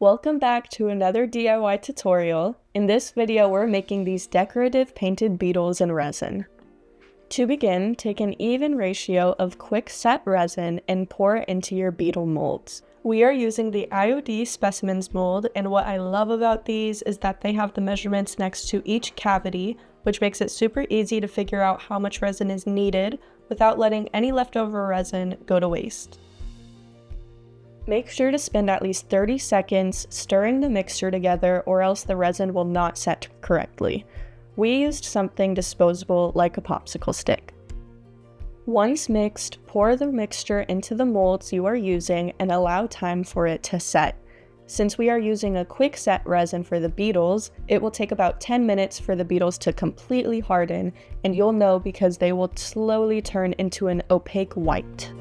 Welcome back to another DIY tutorial. In this video, we're making these decorative painted beetles in resin. To begin, take an even ratio of quick set resin and pour it into your beetle molds. We are using the IOD Specimens Mould, and what I love about these is that they have the measurements next to each cavity, which makes it super easy to figure out how much resin is needed without letting any leftover resin go to waste. Make sure to spend at least 30 seconds stirring the mixture together, or else the resin will not set correctly. We used something disposable like a popsicle stick. Once mixed, pour the mixture into the molds you are using and allow time for it to set. Since we are using a quick set resin for the beetles, it will take about 10 minutes for the beetles to completely harden, and you'll know because they will slowly turn into an opaque white.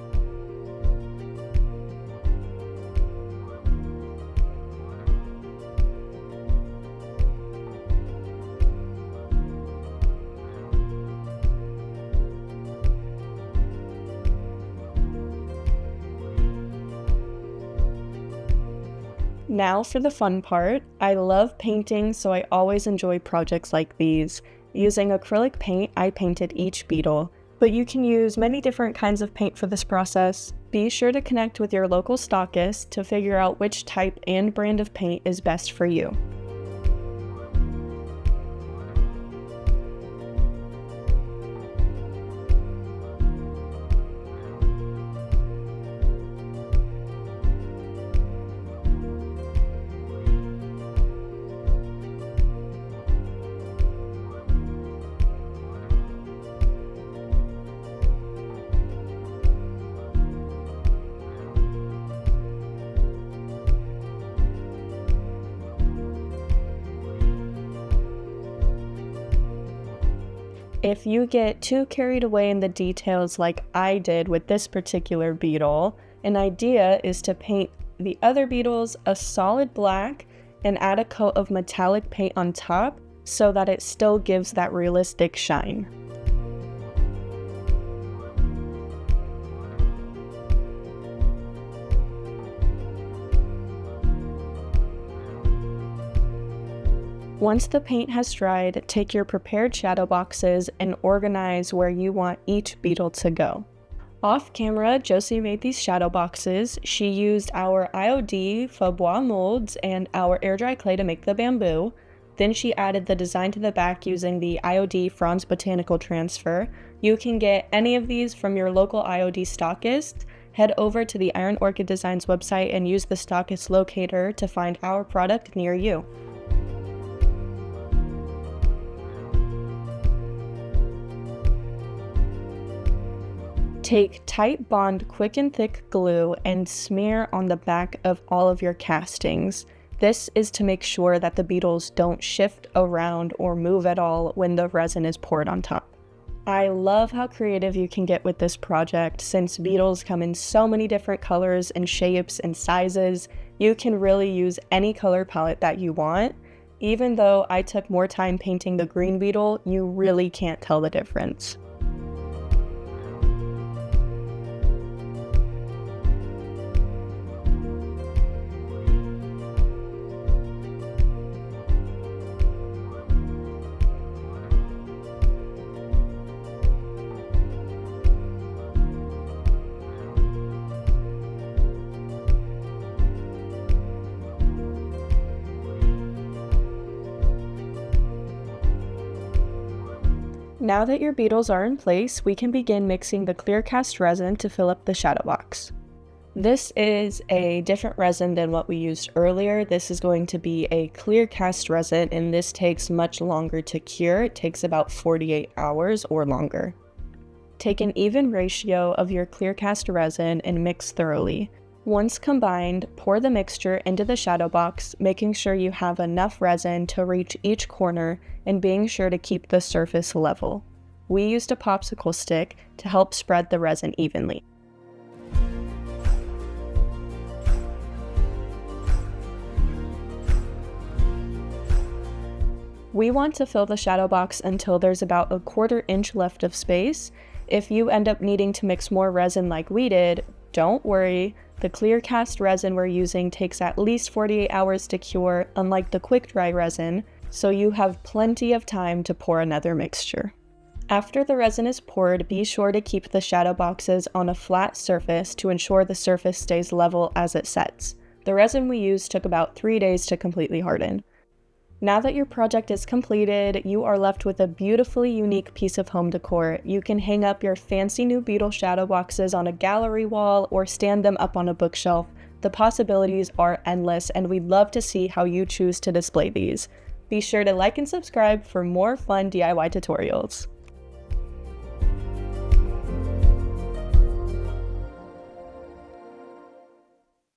Now for the fun part. I love painting, so I always enjoy projects like these. Using acrylic paint, I painted each beetle, but you can use many different kinds of paint for this process. Be sure to connect with your local stockist to figure out which type and brand of paint is best for you. If you get too carried away in the details like I did with this particular beetle, an idea is to paint the other beetles a solid black and add a coat of metallic paint on top so that it still gives that realistic shine. Once the paint has dried, take your prepared shadow boxes and organize where you want each beetle to go. Off camera, Josie made these shadow boxes. She used our IOD Faux molds and our air dry clay to make the bamboo. Then she added the design to the back using the IOD Fronds Botanical Transfer. You can get any of these from your local IOD stockist. Head over to the Iron Orchid Designs website and use the stockist locator to find our product near you. Take tight bond quick and thick glue and smear on the back of all of your castings. This is to make sure that the beetles don't shift around or move at all when the resin is poured on top. I love how creative you can get with this project. Since beetles come in so many different colors and shapes and sizes, you can really use any color palette that you want. Even though I took more time painting the green beetle, you really can't tell the difference. Now that your beetles are in place, we can begin mixing the clear cast resin to fill up the shadow box. This is a different resin than what we used earlier. This is going to be a clear cast resin, and this takes much longer to cure. It takes about 48 hours or longer. Take an even ratio of your clear cast resin and mix thoroughly. Once combined, pour the mixture into the shadow box, making sure you have enough resin to reach each corner and being sure to keep the surface level. We used a popsicle stick to help spread the resin evenly. We want to fill the shadow box until there's about a 1/4 inch left of space. If you end up needing to mix more resin like we did, don't worry, the clear cast resin we're using takes at least 48 hours to cure, unlike the quick dry resin, so you have plenty of time to pour another mixture. After the resin is poured, be sure to keep the shadow boxes on a flat surface to ensure the surface stays level as it sets. The resin we used took about 3 days to completely harden. Now that your project is completed, you are left with a beautifully unique piece of home decor. You can hang up your fancy new beetle shadow boxes on a gallery wall or stand them up on a bookshelf. The possibilities are endless, and we'd love to see how you choose to display these. Be sure to like and subscribe for more fun DIY tutorials.